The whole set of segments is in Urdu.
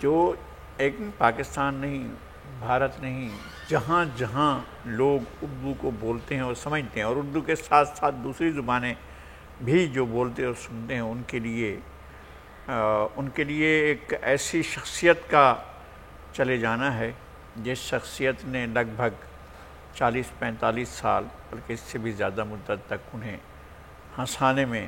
جو ایک پاکستان نہیں، بھارت نہیں، جہاں جہاں لوگ اردو کو بولتے ہیں اور سمجھتے ہیں، اور اردو کے ساتھ ساتھ دوسری زبانیں بھی جو بولتے اور سنتے ہیں، ان کے لیے ایک ایسی شخصیت کا چلے جانا ہے جس شخصیت نے لگ بھگ 40-45 سال بلکہ اس سے بھی زیادہ مدت تک انہیں ہنسانے میں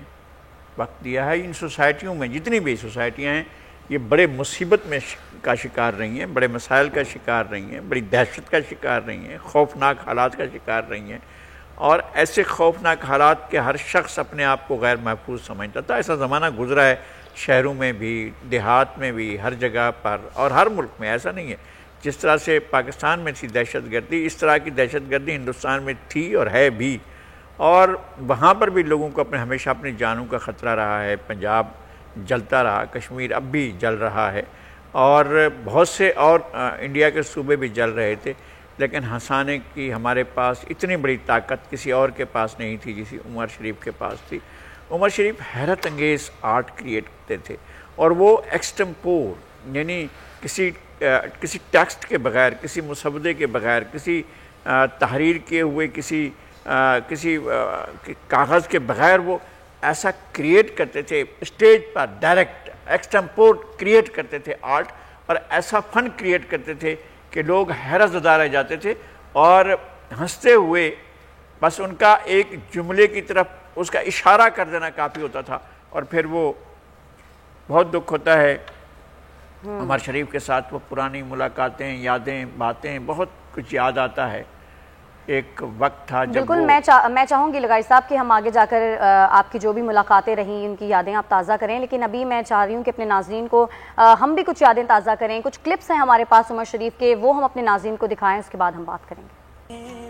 وقت دیا ہے۔ ان سوسائٹیوں میں جتنی بھی سوسائٹیاں ہیں یہ بڑے مصیبت میں کا شکار رہی ہیں، بڑے مسائل کا شکار رہی ہیں، بڑی دہشت کا شکار رہی ہیں، خوفناک حالات کا شکار رہی ہیں، اور ایسے خوفناک حالات کے ہر شخص اپنے آپ کو غیر محفوظ سمجھتا تھا۔ ایسا زمانہ گزرا ہے شہروں میں بھی، دیہات میں بھی، ہر جگہ پر، اور ہر ملک میں۔ ایسا نہیں ہے جس طرح سے پاکستان میں تھی دہشت گردی، اس طرح کی دہشت گردی ہندوستان میں تھی اور ہے بھی، اور وہاں پر بھی لوگوں کو ہمیشہ اپنی جانوں کا خطرہ رہا ہے۔ پنجاب جلتا رہا، کشمیر اب بھی جل رہا ہے، اور بہت سے اور انڈیا کے صوبے بھی جل رہے تھے، لیکن ہنسانے کی ہمارے پاس اتنی بڑی طاقت کسی اور کے پاس نہیں تھی جیسی عمر شریف کے پاس تھی۔ عمر شریف حیرت انگیز آرٹ کریٹ کرتے تھے، اور وہ ایکسٹمپور، یعنی کسی ٹیکسٹ کے بغیر، کسی مسودے کے بغیر، کسی تحریر کیے ہوئے کسی کاغذ کے بغیر وہ ایسا کریٹ کرتے تھے، اسٹیج پر ڈائریکٹ ایکسٹمپور کریٹ کرتے تھے آرٹ، اور ایسا فن کریٹ کرتے تھے کہ لوگ حیرت زدہ رہ جاتے تھے، اور ہنستے ہوئے بس ان کا ایک جملے کی طرف اس کا اشارہ کر دینا کافی ہوتا تھا، اور پھر وہ بہت دکھ ہوتا ہے عمر شریف کے ساتھ وہ پرانی ملاقاتیں، یادیں، باتیں، بہت کچھ یاد آتا ہے۔ ایک وقت تھا جب بالکل، میں چاہوں گی لگائی صاحب کہ ہم آگے جا کر آپ کی جو بھی ملاقاتیں رہیں ان کی یادیں آپ تازہ کریں، لیکن ابھی میں چاہ رہی ہوں کہ اپنے ناظرین کو ہم بھی کچھ یادیں تازہ کریں۔ کچھ کلپس ہیں ہمارے پاس عمر شریف کے، وہ ہم اپنے ناظرین کو دکھائیں، اس کے بعد ہم بات کریں گے۔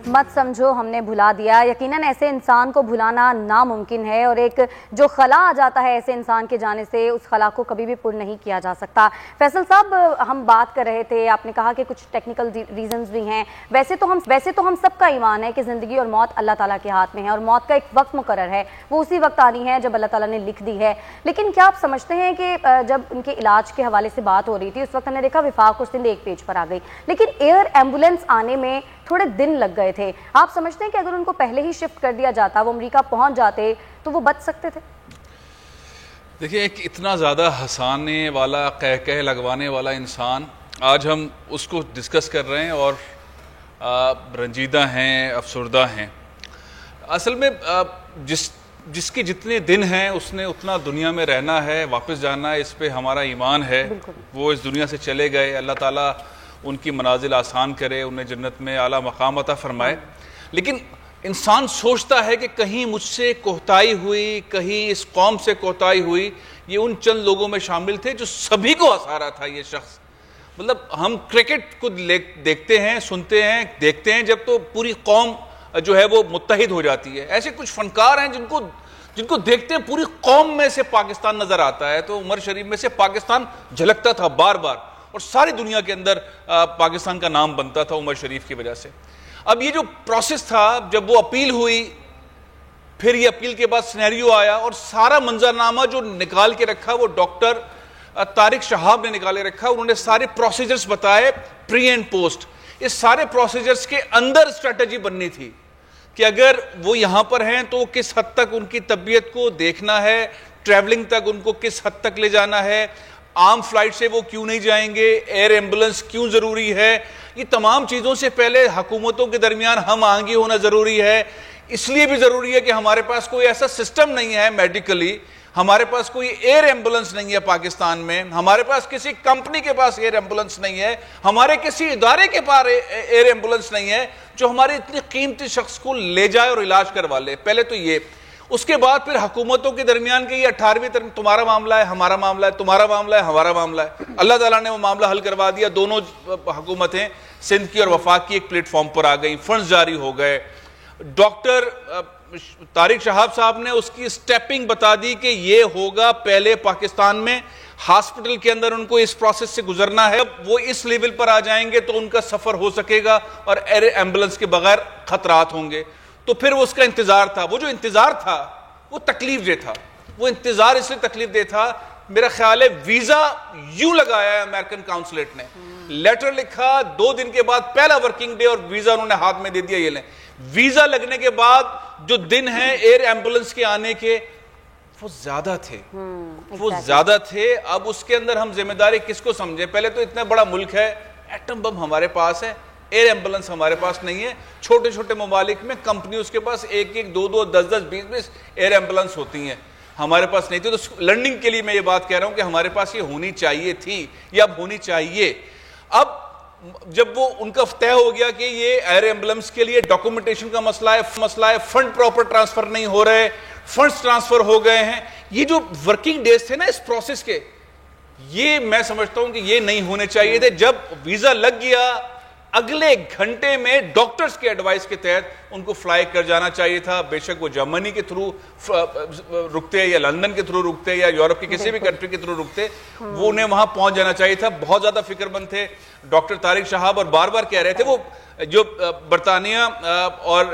مت سمجھو ہم نے بھلا دیا، یقیناً ایسے انسان کو بھلانا ناممکن ہے، اور ایک جو خلا آ جاتا ہے ایسے انسان کے جانے سے، اس خلا کو کبھی بھی پر نہیں کیا جا سکتا۔ فیصل صاحب، ہم بات کر رہے تھے، آپ نے کہا کہ کچھ ٹیکنیکل ریزنز بھی ہیں۔ ویسے تو ہم سب کا ایمان ہے کہ زندگی اور موت اللہ تعالیٰ کے ہاتھ میں ہے، اور موت کا ایک وقت مقرر ہے، وہ اسی وقت آنی ہے جب اللہ تعالیٰ نے لکھ دی ہے۔ لیکن کیا آپ سمجھتے ہیں کہ جب ان کے علاج کے حوالے سے بات ہو رہی تھی، اس وقت ہم نے دیکھا وفاق اور سندھ ایک پیج پر آ گئی، لیکن ایئر ایمبولینس آنے میں تھوڑے دن لگ گئے تھے۔ آپ سمجھتے ہیں کہ اگر ان کو پہلے ہی شفٹ کر دیا جاتا، وہ امریکہ پہنچ جاتے، تو وہ بچ سکتے تھے؟ دیکھیں، ایک اتنا زیادہ ہنسانے والا، کہہ لگوانے والا انسان، آج ہم اس کو ڈسکس کر رہے ہیں اور رنجیدہ ہیں، افسردہ ہیں۔ اصل میں جس کے جتنے دن ہیں اس نے اتنا دنیا میں رہنا ہے، واپس جانا ہے، اس پہ ہمارا ایمان ہے۔ وہ اس دنیا سے چلے گئے، اللہ تعالیٰ ان کی منازل آسان کرے، انہیں جنت میں اعلیٰ مقام عطا فرمائے۔ لیکن انسان سوچتا ہے کہ کہیں مجھ سے کوتاہی ہوئی، کہیں اس قوم سے کوتاہی ہوئی۔ یہ ان چند لوگوں میں شامل تھے جو سبھی کو ہنسا رہا تھا یہ شخص۔ مطلب ہم کرکٹ کو دیکھتے ہیں، سنتے ہیں، دیکھتے ہیں جب تو پوری قوم جو ہے وہ متحد ہو جاتی ہے۔ ایسے کچھ فنکار ہیں جن کو دیکھتے ہیں پوری قوم میں سے پاکستان نظر آتا ہے۔ تو عمر شریف میں سے پاکستان جھلکتا تھا بار بار، اور ساری دنیا کے اندر پاکستان کا نام بنتا تھا عمر شریف کی وجہ سے۔ اب یہ جو پروسیس تھا، جب وہ اپیل ہوئی، پھر یہ اپیل کے بعد سینیریو آیا، اور سارا منظرنامہ جو نکال کے رکھا وہ ڈاکٹر طارق شہاب نے نکالے رکھا۔ انہوں نے سارے پروسیجرز بتائے، پری اینڈ پوسٹ۔ اس سارے پروسیجرز کے اندر اسٹریٹجی بننی تھی کہ اگر وہ یہاں پر ہیں تو کس حد تک ان کی طبیعت کو دیکھنا ہے، ٹریولنگ تک ان کو کس حد تک لے جانا ہے، عام فلائٹ سے وہ کیوں نہیں جائیں گے، ایئر ایمبولنس کیوں ضروری ہے۔ یہ تمام چیزوں سے پہلے حکومتوں کے درمیان ہم آہنگی ہونا ضروری ہے۔ اس لیے بھی ضروری ہے کہ ہمارے پاس کوئی ایسا سسٹم نہیں ہے میڈیکلی، ہمارے پاس کوئی ایئر ایمبولنس نہیں ہے پاکستان میں، ہمارے پاس کسی کمپنی کے پاس ایئر ایمبولنس نہیں ہے، ہمارے کسی ادارے کے پاس ایئر ایمبولنس نہیں ہے جو ہمارے اتنی قیمتی شخص کو لے جائے اور علاج کروا لے۔ پہلے تو یہ، اس کے بعد پھر حکومتوں کے درمیان کے یہ 18ویں تمہارا معاملہ ہے، ہمارا معاملہ ہے، تمہارا معاملہ ہے، ہمارا معاملہ ہے۔ اللہ تعالیٰ نے وہ معاملہ حل کروا دیا، دونوں حکومتیں سندھ کی اور وفاق کی ایک پلیٹ فارم پر آ گئیں، فنڈز جاری ہو گئے۔ ڈاکٹر طارق شہاب صاحب نے اس کی سٹیپنگ بتا دی کہ یہ ہوگا پہلے پاکستان میں، ہاسپٹل کے اندر ان کو اس پروسیس سے گزرنا ہے، وہ اس لیول پر آ جائیں گے تو ان کا سفر ہو سکے گا اور ایئر ایمبولنس کے بغیر خطرات ہوں گے۔ تو پھر وہ اس کا انتظار تھا، وہ جو انتظار تھا وہ تکلیف دہ تھا۔ وہ انتظار اس لیے تکلیف دہ تھا، میرا خیال ہے ویزا یوں لگایا ہے امریکن کاؤنسلیٹ نے, لیٹر لکھا 2 دن کے بعد پہلا ورکنگ ڈے اور ویزا انہوں نے ہاتھ میں دے دیا, یہ لیں. ویزا لگنے کے بعد جو دن ہیں ایئر ایمبولنس کے آنے کے وہ زیادہ تھے. اب اس کے اندر ہم ذمہ داری کس کو سمجھیں؟ پہلے تو اتنا بڑا ملک ہے, ایٹم بم ہمارے پاس ہے, ایئر ایمبولنس ہمارے پاس نہیں ہے. چھوٹے چھوٹے ممالک میں کمپنیوں کے پاس 1-1, 2-2, 10-10, 20-20 ایئر ایمبولنس ہوتی ہیں, ہمارے پاس نہیں تھی. تو لرننگ کے لیے میں یہ بات کہہ رہا ہوں کہ ہمارے پاس یہ ہونی چاہیے تھی یا اب ہونی چاہیے. اب جب وہ ان کا طے ہو گیا کہ یہ ایئر ایمبولنس کے لیے ڈاکومنٹیشن کا مسئلہ ہے, فنڈ پراپر ٹرانسفر نہیں ہو رہے, فنڈز ٹرانسفر ہو گئے ہیں, یہ جو ورکنگ ڈیز تھے نا اس پروسیس کے, یہ میں سمجھتا ہوں کہ یہ نہیں ہونے چاہیے تھے. جب ویزا لگ گیا اگلے گھنٹے میں ڈاکٹرز کے ایڈوائس کے تحت ان کو فلائی کر جانا چاہیے تھا. بے شک وہ جرمنی کے تھرو رکتے یا لندن کے تھرو رکتے یا یورپ کی کسی بھی کنٹری کے تھرو رکتے, وہ انہیں وہاں پہنچ جانا چاہیے تھا. بہت زیادہ فکر مند تھے ڈاکٹر طارق شہاب, اور بار بار کہہ رہے تھے, وہ جو برطانیہ اور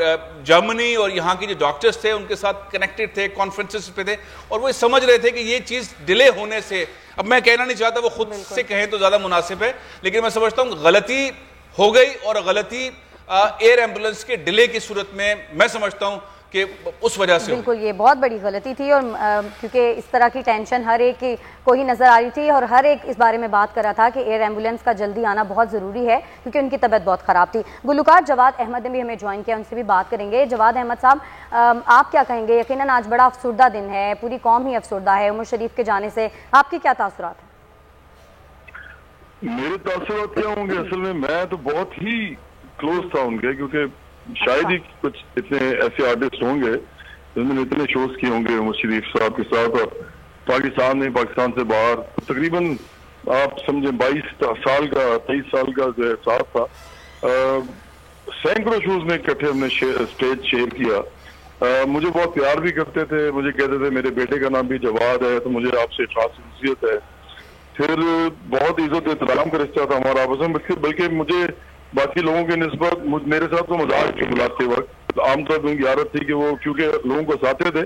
جرمنی اور یہاں کے جو ڈاکٹرز تھے ان کے ساتھ کنیکٹڈ تھے, کانفرنسز پہ تھے, اور وہ سمجھ رہے تھے کہ یہ چیز ڈیلے ہونے سے, اب میں کہنا نہیں چاہتا, وہ خود سے کہیں تو زیادہ مناسب ہے, لیکن میں سمجھتا ہوں غلطی ہو گئی, اور غلطی ایئر ایمبولنس کے ڈیلے کی صورت میں میں سمجھتا ہوں کہ اس وجہ سے بالکل یہ بہت بڑی غلطی تھی. اور کیونکہ اس طرح کی ٹینشن ہر ایک کو ہی نظر آ رہی تھی, اور ہر ایک اس بارے میں بات کر رہا تھا کہ ایئر ایمبولنس کا جلدی آنا بہت ضروری ہے کیونکہ ان کی طبیعت بہت خراب تھی. گلوکار جواد احمد نے بھی ہمیں جوائن کیا, ان سے بھی بات کریں گے. جواد احمد صاحب, آپ کیا کہیں گے؟ یقیناً آج بڑا افسردہ دن ہے, پوری قوم ہی افسردہ ہے عمر شریف کے جانے سے, آپ کی کیا تاثرات ہیں؟ میرے تاثرات کیا ہوں گے؟ اصل میں تو بہت ہی کلوز تھا ان کے, کیونکہ شاید ہی کچھ اتنے ایسے آرٹسٹ ہوں گے جنہوں نے اتنے شوز کیے ہوں گے عمر شریف صاحب کے ساتھ, اور پاکستان میں, پاکستان سے باہر تقریباً آپ سمجھیں 22 سال کا 23 سال کا جو ساتھ تھا, سینکڑوں شوز میں اکٹھے ہم نے اسٹیج شیئر کیا. مجھے بہت پیار بھی کرتے تھے, مجھے کہتے تھے میرے بیٹے کا نام بھی جواد ہے تو مجھے آپ سے خاص خصوصیت ہے. پھر بہت عزت احترام کا رشتہ تھا ہمارا آپس میں, بلکہ مجھے باقی لوگوں کے نسبت میرے ساتھ تو مزاق کی ملاقاتے وقت عام طور پہ ان کی عادت تھی کہ وہ کیونکہ لوگوں کو ساتھے تھے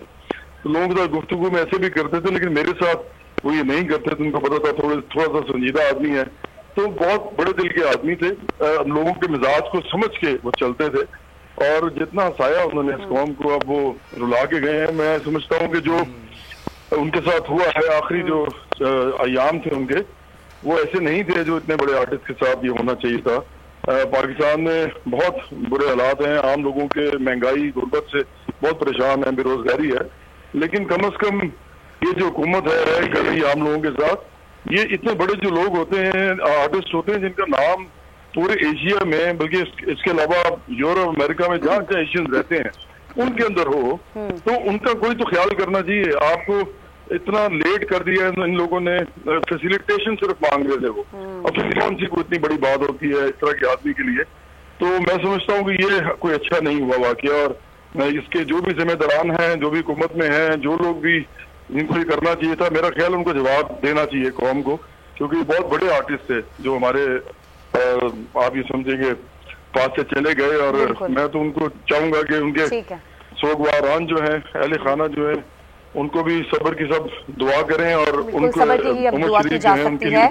تو لوگوں کے ساتھ گفتگو میں ایسے بھی کرتے تھے, لیکن میرے ساتھ وہ یہ نہیں کرتے تھے. ان کو پتا تھا تھوڑا سا سنجیدہ آدمی ہے, تو بہت بڑے دل کے آدمی تھے, لوگوں کے مزاج کو سمجھ کے وہ چلتے تھے, اور جتنا ہنسایا انہوں نے اس قوم کو اب وہ رلا کے گئے ہیں. میں سمجھتا ہوں کہ جو ان کے ساتھ ہوا ہے آخری جو ایام تھے ان کے, وہ ایسے نہیں تھے جو اتنے بڑے آرٹسٹ کے ساتھ یہ ہونا چاہیے تھا. پاکستان میں بہت برے حالات ہیں, عام لوگوں کے مہنگائی غربت سے بہت پریشان ہیں, بے روزگاری ہے, لیکن کم از کم یہ جو حکومت ہے کر رہی عام لوگوں کے ساتھ, یہ اتنے بڑے جو لوگ ہوتے ہیں, آرٹسٹ ہوتے ہیں جن کا نام پورے ایشیا میں, بلکہ اس کے علاوہ یورپ امریکہ میں جہاں جہاں ایشین رہتے ہیں ان کے اندر ہو, تو ان کا کوئی تو خیال کرنا چاہیے. آپ کو اتنا لیٹ کر دیا ان لوگوں نے, فیسیلیٹیشن صرف مانگ رہے تھے وہ, اب کون سی کوئی اتنی بڑی بات ہوتی ہے اس طرح کے آدمی کے لیے. تو میں سمجھتا ہوں کہ یہ کوئی اچھا نہیں ہوا واقعہ, اور اس کے جو بھی ذمہ داران ہیں, جو بھی حکومت میں ہیں, جو لوگ بھی جن کو یہ کرنا چاہیے تھا, میرا خیال ان کو جواب دینا چاہیے قوم کو, کیونکہ یہ بہت بڑے آرٹسٹ تھے جو ہمارے آپ یہ سمجھیں گے پاس سے چلے گئے. اور میں تو ان کو چاہوں گا کہ ان کے سوگواران جو ہیں, اہل خانہ جو ہیں, ان کو بھی صبر کی سب دعا کریں, اور ان کو صبر کی اب دعا کی جا سکتی ہے.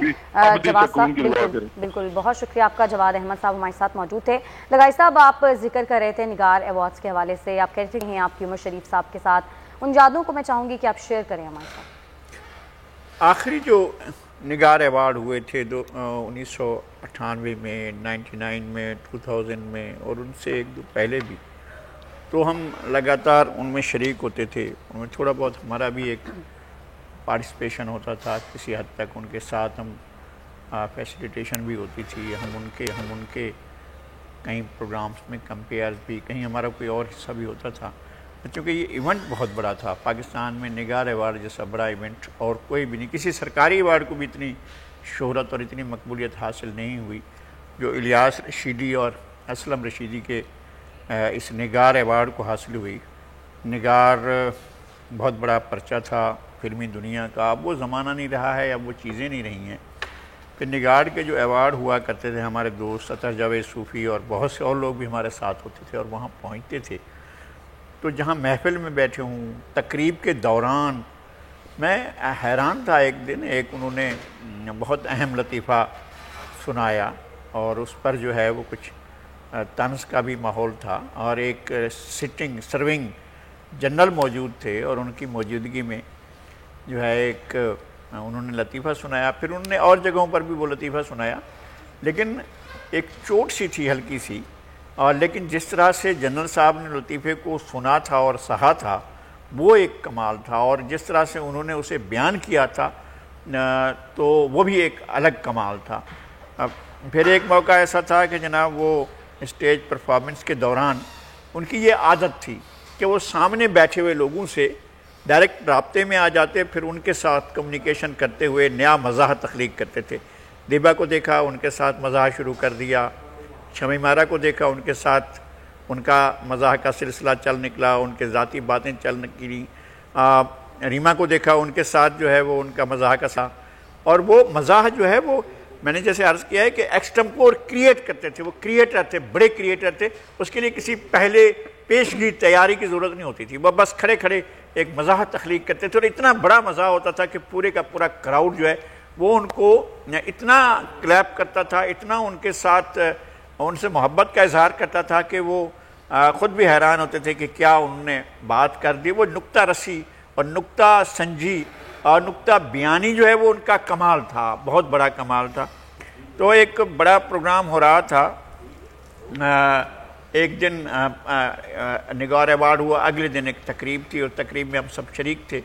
جواد صاحب بالکل بہت شکریہ آپ کا. جواد احمد صاحب ہمارے ساتھ موجود تھے. لگائی صاحب, آپ ذکر کر رہے تھے نگار ایوارڈز کے حوالے سے, آپ کہتے ہیں آپ کی عمر شریف صاحب کے ساتھ, ان یادوں کو میں چاہوں گی کہ آپ شیئر کریں ہمارے ساتھ. آخری جو نگار ایوارڈ ہوئے تھے 1998 میں, 99 میں, 2000 میں, اور ان سے ایک دو پہلے بھی, تو ہم لگاتار ان میں شریک ہوتے تھے. ان میں تھوڑا بہت ہمارا بھی ایک پارٹیسپیشن ہوتا تھا کسی حد تک, ان کے ساتھ ہم فیسیلیٹیشن بھی ہوتی تھی, ہم ان کے کہیں پروگرامز میں کمپیئر بھی, کہیں ہمارا کوئی اور حصہ بھی ہوتا تھا. چونکہ یہ ایونٹ بہت بڑا تھا پاکستان میں, نگار ایوارڈ جیسا بڑا ایونٹ اور کوئی بھی نہیں, کسی سرکاری ایوارڈ کو بھی اتنی شہرت اور اتنی مقبولیت حاصل نہیں ہوئی جو الیاس رشیدی اور اسلم رشیدی کے اس نگار ایوارڈ کو حاصل ہوئی. نگار بہت بڑا پرچہ تھا فلمی دنیا کا, اب وہ زمانہ نہیں رہا ہے, اب وہ چیزیں نہیں رہی ہیں. پھر نگار کے جو ایوارڈ ہوا کرتے تھے, ہمارے دوست عطا جاوید صوفی اور بہت سے اور لوگ بھی ہمارے ساتھ ہوتے تھے اور وہاں پہنچتے تھے, تو جہاں محفل میں بیٹھے ہوں, تقریب کے دوران میں حیران تھا ایک دن انہوں نے بہت اہم لطیفہ سنایا اور اس پر جو ہے وہ کچھ طنز کا بھی ماحول تھا اور ایک سرونگ جنرل موجود تھے اور ان کی موجودگی میں جو ہے ایک انہوں نے لطیفہ سنایا. پھر انہوں نے اور جگہوں پر بھی وہ لطیفہ سنایا لیکن ایک چوٹ سی تھی ہلکی سی, اور لیکن جس طرح سے جنرل صاحب نے لطیفے کو سنا تھا اور سہا تھا وہ ایک کمال تھا, اور جس طرح سے انہوں نے اسے بیان کیا تھا تو وہ بھی ایک الگ کمال تھا. پھر ایک موقع ایسا تھا کہ جناب وہ اسٹیج پرفارمنس کے دوران ان کی یہ عادت تھی کہ وہ سامنے بیٹھے ہوئے لوگوں سے ڈائریکٹ رابطے میں آ جاتے, پھر ان کے ساتھ کمیونیکیشن کرتے ہوئے نیا مزاح تخلیق کرتے تھے. دیبا کو دیکھا ان کے ساتھ مزاح شروع کر دیا, شمیم آرا کو دیکھا ان کے ساتھ ان کا مزاح کا سلسلہ چل نکلا, ان کے ذاتی باتیں چل نکلی. ریما کو دیکھا ان کے ساتھ جو ہے وہ ان کا مزاح کا سا, اور وہ مزاح جو ہے وہ میں نے جیسے عرض کیا ہے کہ ایکسٹمپور کریٹ کرتے تھے. وہ کریٹر تھے, بڑے کریٹر تھے, اس کے لیے کسی پہلے پیشگی تیاری کی ضرورت نہیں ہوتی تھی, وہ بس کھڑے کھڑے ایک مزاح تخلیق کرتے تھے. اور اتنا بڑا مزاح ہوتا تھا کہ پورے کا پورا کراؤڈ جو ہے وہ ان کو اتنا کلیپ کرتا تھا, اتنا ان کے ساتھ ان سے محبت کا اظہار کرتا تھا کہ وہ خود بھی حیران ہوتے تھے کہ کیا انہوں نے بات کر دی. وہ نکتہ رسی اور نکتہ سنجی اور نکتہ بیانی جو ہے وہ ان کا کمال تھا, بہت بڑا کمال تھا. تو ایک بڑا پروگرام ہو رہا تھا, ایک دن نگار ایوارڈ ہوا, اگلے دن ایک تقریب تھی اور تقریب میں ہم سب شریک تھے.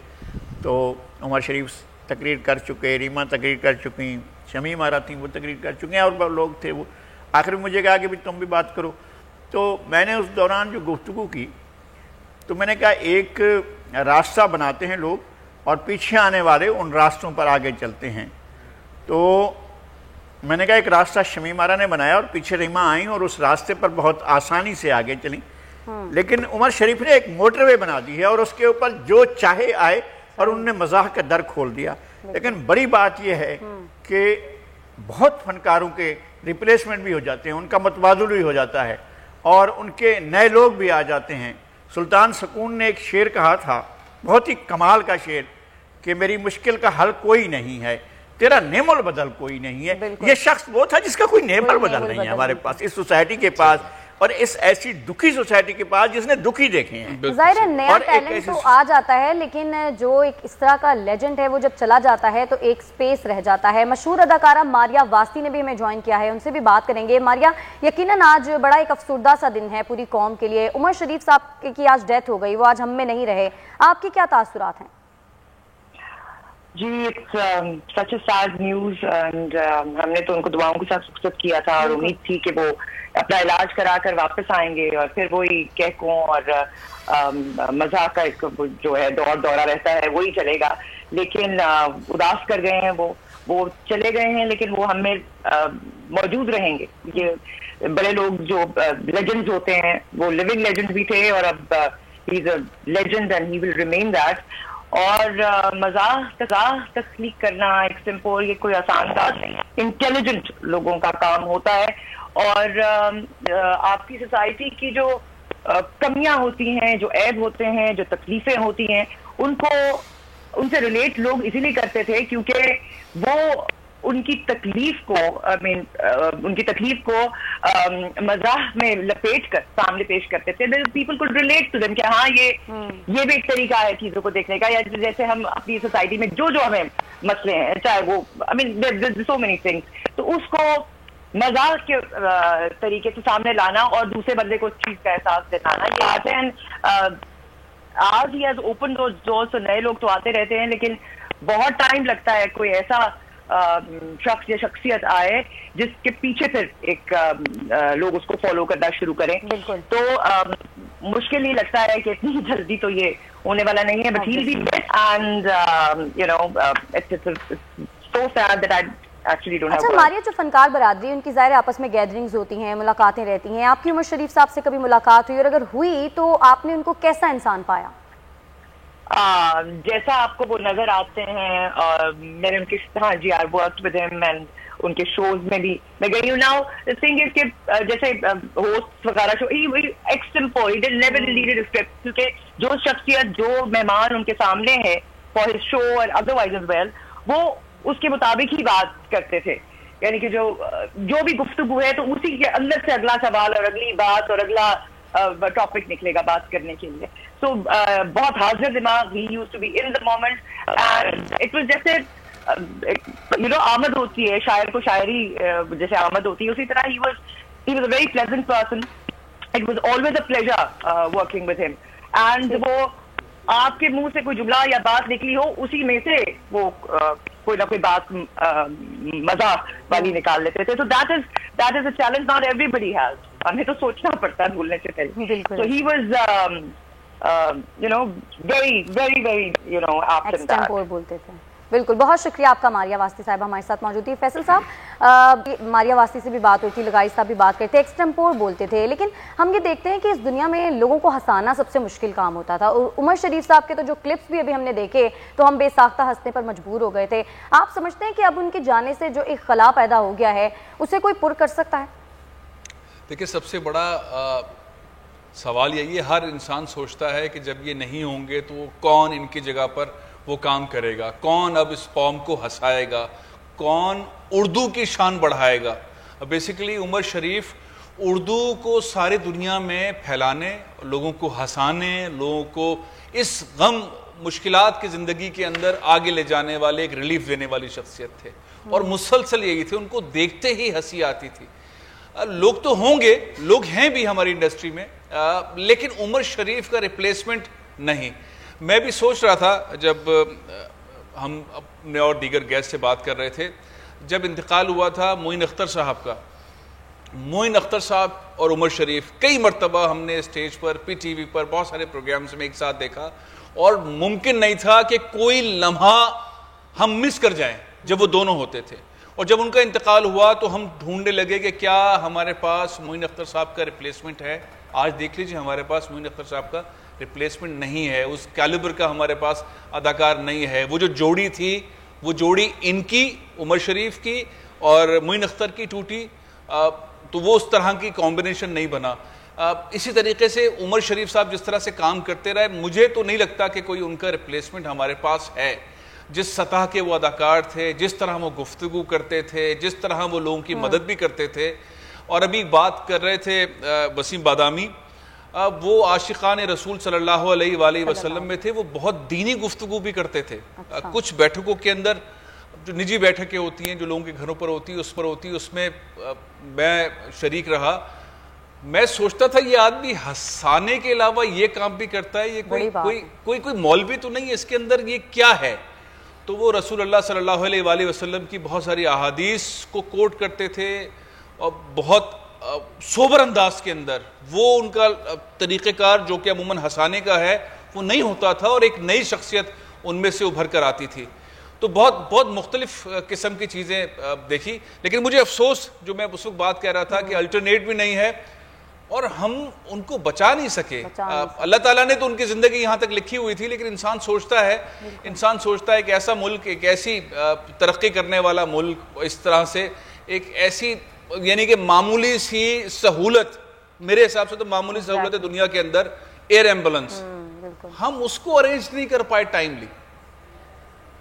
تو عمر شریف تقریر کر چکے, ریما تقریر کر چکی, شمیم آرا تھیں وہ تقریر کر چکے ہیں, اور لوگ تھے. وہ آخر میں مجھے کہا کہ بھی تم بھی بات کرو. تو میں نے اس دوران جو گفتگو کی تو میں نے کہا ایک راستہ بناتے ہیں لوگ اور پیچھے آنے والے ان راستوں پر آگے چلتے ہیں. تو میں نے کہا ایک راستہ شمیم آرا نے بنایا اور پیچھے ریما آئیں اور اس راستے پر بہت آسانی سے آگے چلیں. لیکن عمر شریف نے ایک موٹر وے بنا دی ہے اور اس کے اوپر جو چاہے آئے, اور انہوں نے مزاح کا در کھول دیا. لیکن بڑی بات یہ ہے کہ بہت فنکاروں کے ریپلیسمنٹ بھی ہو جاتے ہیں, ان کا متبادل بھی ہو جاتا ہے اور ان کے نئے لوگ بھی آ جاتے ہیں. سلطان سکون نے ایک شعر کہا تھا, بہت ہی کمال کا شعر, کہ میری مشکل کا حل کوئی نہیں ہے, تیرا نعم البدل کوئی نہیں ہے. یہ شخص وہ تھا جس کا کوئی نعم البدل نہیں ہے ہمارے پاس, اس سوسائٹی کے پاس, اور اس ایسی دکھی سوسائٹی کے پاس جس نے دکھی دیکھے ہیں. ظاہر ہے نیا ٹیلنٹ تو آ جاتا ہے, لیکن جو ایک اس طرح کا لیجنڈ ہے وہ جب چلا جاتا ہے تو ایک سپیس رہ جاتا ہے. مشہور اداکارہ ماریا واسطی نے بھی ہمیں جوائن کیا ہے, ان سے بھی بات کریں گے. ماریا, یقیناً آج بڑا ایک افسردہ سا دن ہے پوری قوم کے لیے. عمر شریف صاحب کی آج ڈیتھ ہو گئی, وہ آج ہم میں نہیں رہے. آپ کی کیا تاثرات ہیں؟ جی, سچ اے سیڈ نیوز, اینڈ ہم نے تو ان کو دعاؤں کے ساتھ رخصت کیا تھا اور امید تھی کہ وہ اپنا علاج کرا کر واپس آئیں گے اور پھر وہی کہکوں اور مزاح کا ایک جو ہے دورہ رہتا ہے وہی چلے گا. لیکن اداس کر گئے ہیں, وہ چلے گئے ہیں, لیکن وہ ہم میں موجود رہیں گے. یہ بڑے لوگ جو لیجنڈز ہوتے ہیں وہ لیونگ لیجنڈ بھی تھے, اور اب he is a legend and he will remain that. اور مزاح تخلیق کرنا ایک سمپل, یہ کوئی آسان بات نہیں ہے, انٹیلیجنٹ لوگوں کا کام ہوتا ہے. اور آپ کی سوسائٹی کی جو کمیاں ہوتی ہیں, جو عیب ہوتے ہیں, جو تکلیفیں ہوتی ہیں, ان سے ریلیٹ لوگ اسی لیے کرتے تھے کیونکہ وہ ان کی تکلیف کو مزاح میں لپیٹ کر سامنے پیش کرتے تھے. People could relate to them کہ ہاں یہ بھی ایک طریقہ ہے چیزوں کو دیکھنے کا, یا جیسے ہم اپنی سوسائٹی میں جو ہمیں مسئلے ہیں, چاہے وہ سو مینی تھنگس, تو اس کو مزاح کے طریقے سے سامنے لانا اور دوسرے بندے کو اس چیز کا احساس دلانا, یہ آتے ہیں. آج ہی ایز اوپن ڈورز, تو نئے لوگ تو آتے رہتے ہیں, لیکن بہت ٹائم لگتا ہے کوئی ایسا شخص یا شخصیت آئے جس کے پیچھے پھر ایک لوگ اس کو فالو کرنا شروع کریں. تو مشکل ہی لگتا ہے کہ اتنی جلدی تو یہ ہونے والا نہیں ہے. But he will be back, and you know it's so sad that I actually don't have. اچھا ماریا, جو فنکار برادری ان کی ظاہر آپس میں گیدرنگز ہوتی ہیں, ملاقاتیں رہتی ہیں, آپ کی عمر شریف صاحب سے کبھی ملاقات ہوئی, اور اگر ہوئی تو آپ نے ان کو کیسا انسان پایا؟ جیسا آپ کو وہ نظر آتے ہیں, میں نے ان کے ہاں جی I worked with him, and ان کے شوز میں بھی میں گئی ہوں. ناؤ the thing is کہ جیسے ہوسٹ وغیرہ show extempore, he didn't never needed script, کیونکہ جو شخصیت جو مہمان ان کے سامنے ہے for his show and otherwise as well, وہ اس کے مطابق ہی بات کرتے تھے. یعنی کہ جو بھی گفتگو ہے تو اسی کے اندر سے اگلا سوال اور اگلی بات اور اگلا ٹاپک نکلے گا بات کرنے کے لیے. سو بہت حاضر دماغ, he used to be in the moment, and it was جیسے آمد ہوتی ہے شاعر کو شاعری جیسے آمد ہوتی ہے, اسی طرح he was a very pleasant person. It was always a pleasure working with him. And وہ آپ کے منہ سے کوئی جملہ یا بات نکلی ہو, اسی میں سے وہ کوئی نہ کوئی بات مزاح والی نکال لیتے تھے. So that is a challenge not everybody has. ہمیں تو سوچنا پڑتا ہے بھولنے سے پہلے. So he was very very very apt in that. بولتے تھے. بالکل, بہت شکریہ آپ کا. ماریہ واسطی صاحب ہمارے ساتھ موجود تھی. فیصل صاحب, ماریہ واسطی سے بھی بات ہوئی تھی, لگائی صاحب بھی بات کرتے, ایکسٹمپور بولتے تھے, لیکن ہم یہ دیکھتے ہیں کہ اس دنیا میں لوگوں کو ہنسانا سب سے مشکل کام ہوتا تھا. عمر شریف صاحب کے تو جو کلپس بھی ابھی ہم نے دیکھے تو ہم بے ساختہ ہنسنے پر مجبور ہو گئے تھے. آپ سمجھتے ہیں کہ اب ان کے جانے سے جو ایک خلا پیدا ہو گیا ہے اسے کوئی پر کر سکتا ہے؟ دیکھیں, سب سے بڑا سوال یہی ہے, ہر انسان سوچتا ہے کہ جب یہ نہیں ہوں گے تو کون ان کی جگہ پر وہ کام کرے گا, کون اب اس قوم کو ہنسائے گا, کون اردو کی شان بڑھائے گا. بیسیکلی عمر شریف اردو کو ساری دنیا میں پھیلانے, لوگوں کو ہنسانے, لوگوں کو اس غم مشکلات کی زندگی کے اندر آگے لے جانے والے, ایک ریلیف دینے والی شخصیت تھے. اور مسلسل یہی تھے, ان کو دیکھتے ہی ہنسی آتی تھی. لوگ تو ہوں گے, لوگ ہیں بھی ہماری انڈسٹری میں, لیکن عمر شریف کا ریپلیسمنٹ نہیں. میں بھی سوچ رہا تھا جب ہم اپنے اور دیگر گیسٹ سے بات کر رہے تھے, جب انتقال ہوا تھا معین اختر صاحب کا, معین اختر صاحب اور عمر شریف کئی مرتبہ ہم نے اسٹیج پر, پی ٹی وی پر, بہت سارے پروگرامز میں ایک ساتھ دیکھا, اور ممکن نہیں تھا کہ کوئی لمحہ ہم مس کر جائیں جب وہ دونوں ہوتے تھے. اور جب ان کا انتقال ہوا تو ہم ڈھونڈنے لگے کہ کیا ہمارے پاس معین اختر صاحب کا ریپلیسمنٹ ہے. آج دیکھ لیجیے, ہمارے پاس معین اختر صاحب کا ریپلیسمنٹ نہیں ہے, اس کیلیبر کا ہمارے پاس اداکار نہیں ہے. وہ جو جوڑی تھی, وہ جوڑی ان کی, عمر شریف کی اور معین اختر کی ٹوٹی, تو وہ اس طرح کی کمبینیشن نہیں بنا. اسی طریقے سے عمر شریف صاحب جس طرح سے کام کرتے رہے, مجھے تو نہیں لگتا کہ کوئی ان کا ریپلیسمنٹ ہمارے پاس ہے. جس سطح کے وہ اداکار تھے, جس طرح وہ گفتگو کرتے تھے, جس طرح وہ لوگوں کی مدد بھی کرتے تھے. اور ابھی بات کر رہے تھے وسیم بادامی, وہ عاشقان رسول صلی اللہ علیہ وآلہ وسلم میں تھے, وہ بہت دینی گفتگو بھی کرتے تھے. کچھ بیٹھکوں کے اندر, جو نجی بیٹھکیں ہوتی ہیں جو لوگوں کے گھروں پر ہوتی ہیں, اس پر ہوتی ہے, اس میں میں شریک رہا. میں سوچتا تھا یہ آدمی ہنسانے کے علاوہ یہ کام بھی کرتا ہے, یہ کوئی مولوی تو نہیں ہے اس کے اندر, یہ کیا ہے؟ تو وہ رسول اللہ صلی اللہ علیہ وآلہ وسلم کی بہت ساری احادیث کو کوٹ کرتے تھے, اور بہت سوبر انداز کے اندر. وہ ان کا طریقہ کار جو کہ عموماً ہنسانے کا ہے وہ نہیں ہوتا تھا, اور ایک نئی شخصیت ان میں سے ابھر کر آتی تھی. تو بہت مختلف قسم کی چیزیں دیکھی. لیکن مجھے افسوس, جو میں اس وقت بات کہہ رہا تھا, کہ الٹرنیٹ بھی نہیں ہے اور ہم ان کو بچا نہیں سکے. اللہ تعالیٰ نے تو ان کی زندگی یہاں تک لکھی ہوئی تھی, لیکن انسان سوچتا ہے کہ ایسا ملک, ایک ایسی ترقی کرنے والا ملک, اس طرح سے ایک ایسی یعنی کہ معمولی سی سہولت, میرے حساب سے تو معمولی سہولت ہے دنیا کے اندر, ایئر ایمبولنس, ہم اس کو ارینج نہیں کر پائے ٹائملی.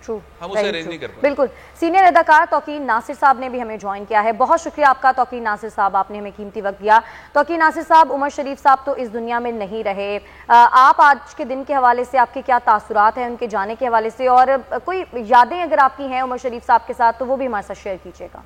ہم اسے ارینج نہیں کر پائے. بالکل. سینئر اداکار توقیر ناصر صاحب نے بھی ہمیں جوائن کیا ہے. بہت شکریہ آپ کا توقیر ناصر صاحب, آپ نے ہمیں قیمتی وقت دیا. توقیر ناصر صاحب, عمر شریف صاحب تو اس دنیا میں نہیں رہے, آپ آج کے دن کے حوالے سے آپ کے کیا تاثرات ہیں ان کے جانے کے حوالے سے, اور کوئی یادیں اگر آپ کی ہیں عمر شریف صاحب کے ساتھ تو وہ بھی ہمارے ساتھ شیئر کیجیے گا.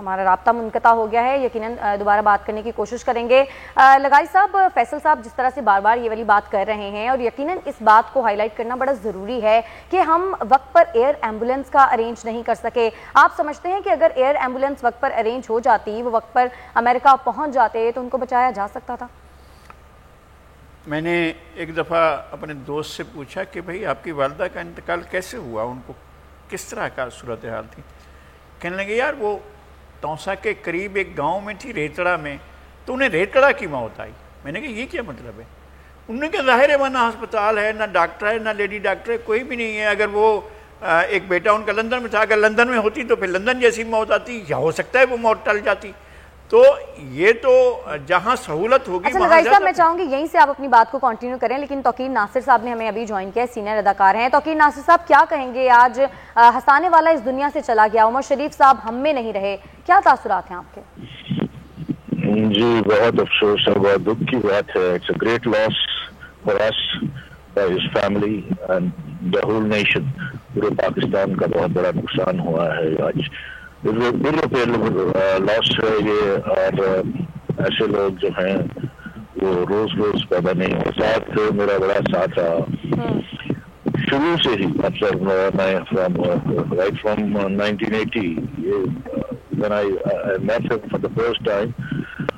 ہمارا رابطہ منقطع ہو گیا ہے, یقیناً دوبارہ بات کرنے کی کوشش کریں گے. لگائی صاحب, فیصل صاحب جس طرح سے بار بار یہ والی بات کر رہے ہیں, اور یقیناً اس بات کو ہائی لائٹ کرنا بڑا ضروری ہے کہ ہم وقت پر ایئر ایمبولنس کا ارینج نہیں کر سکے. آپ سمجھتے ہیں کہ اگر ایئر ایمبولنس وقت پر ارینج ہو جاتی, وہ وقت پر امریکہ پہنچ جاتے, تو ان کو بچایا جا سکتا تھا؟ میں نے ایک دفعہ اپنے دوست سے پوچھا کہ بھئی آپ کی والدہ کا انتقال کیسے ہوا, ان کو کس طرح کا صورتحال تھی؟ کہنے لگے یار وہ توسا کے قریب ایک گاؤں میں تھی, ریتڑا میں, تو انہیں ریتڑا کی موت آئی. میں نے کہا یہ کیا مطلب ہے؟ انہوں نے کہا ظاہر ہے وہاں نہ ہسپتال ہے, نہ ڈاکٹر ہے, نہ لیڈی ڈاکٹر ہے, کوئی بھی نہیں ہے. اگر وہ ایک بیٹا ان کا لندن میں تھا, اگر لندن میں ہوتی تو پھر لندن جیسی موت آتی, یا ہو سکتا ہے وہ موت ٹل جاتی. تو یہ تو جہاں سہولت ہوگی اچھا لغائی صاحب میں چاہوں گی یہیں سے آپ اپنی بات کو کنٹینیو کریں، لیکن توقیر ناصر صاحب نے ہمیں ابھی جوائن کیا ہے، سینئر اداکار ہیں۔ توقیر ناصر صاحب کیا کہیں گے، آج ہنسانے والا اس دنیا سے چلا گیا، عمر شریف صاحب ہم میں نہیں رہے، کیا تاثرات ہیں آپ کے؟ جی بہت افسوس ہے، بہت دکھ کی بات ہے. It's a great loss for us by his family and the whole nation. پورے پاکستان کا بہت بڑا نقصان ہوا ہے آج. لاس ہے یہ، اور ایسے لوگ جو ہیں وہ روز روز پیدا نہیں ہو. ساتھ میرا بڑا ساتھ رہا شروع سے ہی، مطلب میں right from 1980 when I met him for the first time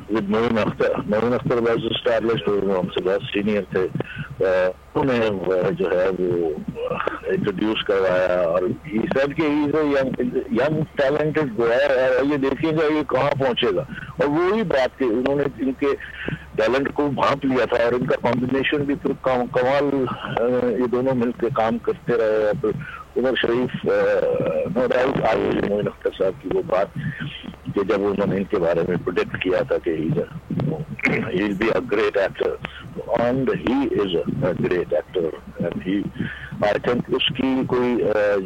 with Moin Akhtar. Moin Akhtar was established, ہم سے بہت سینئر تھے. انہوں نے جو ہے وہ انٹروڈیوس کروایا، اور he said کہ he is a young talented boy، اور یہ دیکھیں گا یہ کہاں پہنچے گا. اور وہی بات کہ انہوں نے ان کے ٹیلنٹ کو بھانپ لیا تھا، اور ان کا کمبینیشن بھی پھر کمال، یہ دونوں مل کے کام کرتے رہے. پھر عمر شریف no doubt I Moin Akhtar صاحب کی وہ بات کہ جب انہوں نے ان کے بارے میں پروڈکٹ کیا تھا کہ he will be a great actor, and he is a great actor, and he I think اس کی کوئی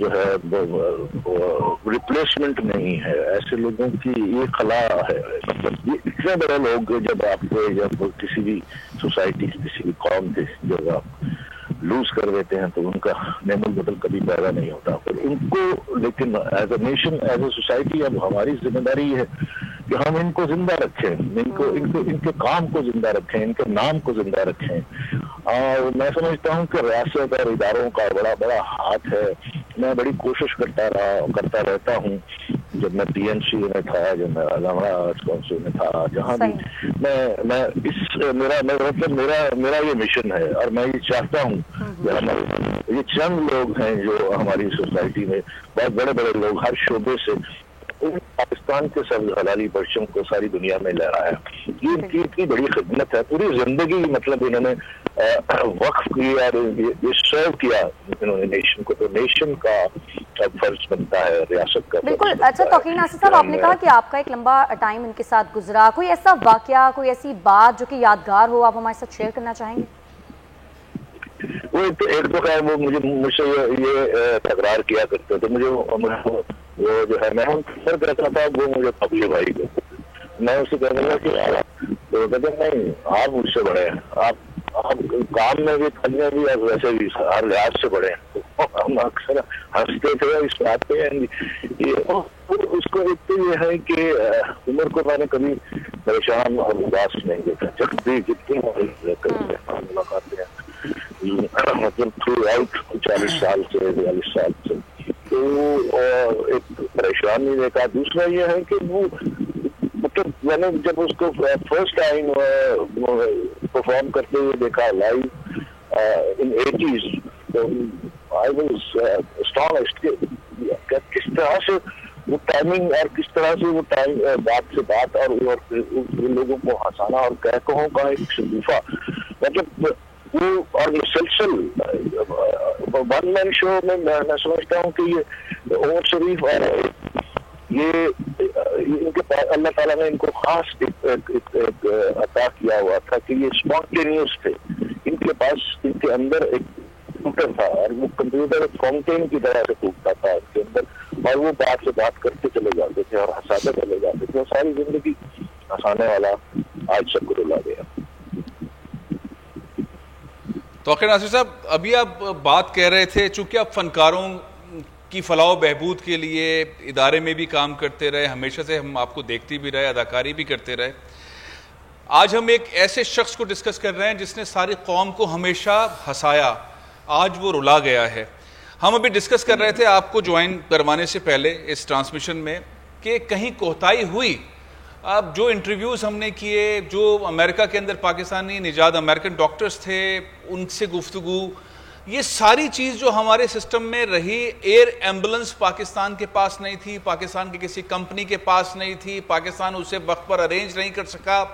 جو ہے ریپلیسمنٹ نہیں ہے. ایسے لوگوں کی یہ خلا ہے. یہ اتنے بڑے لوگ جب کسی بھی سوسائٹی کی کسی بھی قوم کے جب آپ لوز کر دیتے ہیں تو ان کا نعم البدل کبھی پیدا نہیں ہوتا. پھر ان کو لیکن as a nation, as a society اب ہماری ذمہ داری ہے کہ ہم ان کو زندہ رکھیں، ان کے کام کو زندہ رکھیں، ان کے نام کو زندہ رکھیں. اور میں سمجھتا ہوں کہ ریاست اور اداروں کا بڑا بڑا ہاتھ ہے. میں بڑی کوشش کرتا رہتا ہوں. جب میں پی این سی میں تھا، جب میں علامہ آرٹس کونسل میں تھا، جہاں بھی میں میرا یہ مشن ہے، اور میں یہ چاہتا ہوں کہ یہ چند لوگ ہیں جو ہماری سوسائٹی میں بہت بڑے بڑے لوگ ہر شعبے سے پاکستان کے سبز حلالی پرچم کو ساری دنیا میں لہرایا. یہ اتنی بڑی خدمت ہے. پوری زندگی مطلب انہوں نے وقف کی اور یہ سرو کیا انہوں نے نیشن کو. تو نیشن کا فرض بنتا ہے، ریاست کا. بالکل. اچھا توقیر ناصر صاحب، آپ نے کہا کہ آپ کا ایک لمبا ٹائم ان کے ساتھ گزرا، کوئی ایسا واقعہ، کوئی ایسی بات جو کہ یادگار ہو، آپ ہمارے ساتھ شیئر کرنا چاہیں گے؟ وہ ایک دو خیر وہ مجھ سے یہ تکرار کیا کرتے تھے. مجھے وہ جو ہے میں سر کرتا تھا، وہ مجھے پبلی بھائی کو میں اسے کہنے لگا کہ تو کہتے نہیں آپ مجھ سے بڑے ہیں، آپ کام میں بھی، کرنے بھی، اور ویسے بھی ہر لحاظ سے بڑے ہیں. ہم اکثر ہنستے تھے اس بات پہ. اس کو ایک تو یہ ہے کہ عمر کو میں نے کبھی پریشان اور اداس نہیں دیکھا. جب بھی جتنی ملاقاتیں ہیں مطلب تھرو آؤٹ 40 سال سے 42 سال سے، تو ایک پریشان نہیں دیکھا. دوسرا یہ ہے کہ وہ مطلب میں نے جب اس کو فرسٹ ٹائم پرفارم کرتے ہوئے دیکھا لائیو ان 80s، تو آئی واز اسٹانشڈ کہ کس طرح سے وہ ٹائمنگ اور کس طرح سے وہ ٹائم بات سے بات اور لوگوں کو ہنسانا اور کہوں کا ایک شگوفہ، مطلب وہ اور مسلسل ون مین شو میں میں سمجھتا ہوں کہ یہ عمر شریف اور یہ ان کے پاس اللہ تعالیٰ نے ان کو خاص ایک عطا کیا ہوا تھا کہ یہ اسپونٹینیوس تھے. ان کے پاس ان کے اندر ایک کمپیوٹر تھا، اور وہ کمپیوٹر ایک فاؤنٹین کی طرح سے ٹوٹتا تھا ان کے اندر، اور وہ بات سے بات کرتے چلے جاتے تھے اور ہنساتے چلے جاتے تھے. اور ساری زندگی ہنسانے والا آج سب کو رلا گیا. توقیر ناصر صاحب، ابھی آپ بات کہہ رہے تھے چونکہ آپ فنکاروں کی فلاح و بہبود کے لیے ادارے میں بھی کام کرتے رہے، ہمیشہ سے ہم آپ کو دیکھتے بھی رہے، اداکاری بھی کرتے رہے. آج ہم ایک ایسے شخص کو ڈسکس کر رہے ہیں جس نے ساری قوم کو ہمیشہ ہنسایا، آج وہ رلا گیا ہے. ہم ابھی ڈسکس کر رہے تھے آپ کو جوائن کروانے سے پہلے اس ٹرانسمیشن میں کہ کہیں کوتاہی ہوئی. اب جو انٹرویوز ہم نے کیے، جو امریکہ کے اندر پاکستانی نژاد امریکن ڈاکٹرز تھے ان سے گفتگو، یہ ساری چیز جو ہمارے سسٹم میں رہی، ایئر ایمبولنس پاکستان کے پاس نہیں تھی، پاکستان کی کسی کمپنی کے پاس نہیں تھی، پاکستان اسے وقت پر ارینج نہیں کر سکا،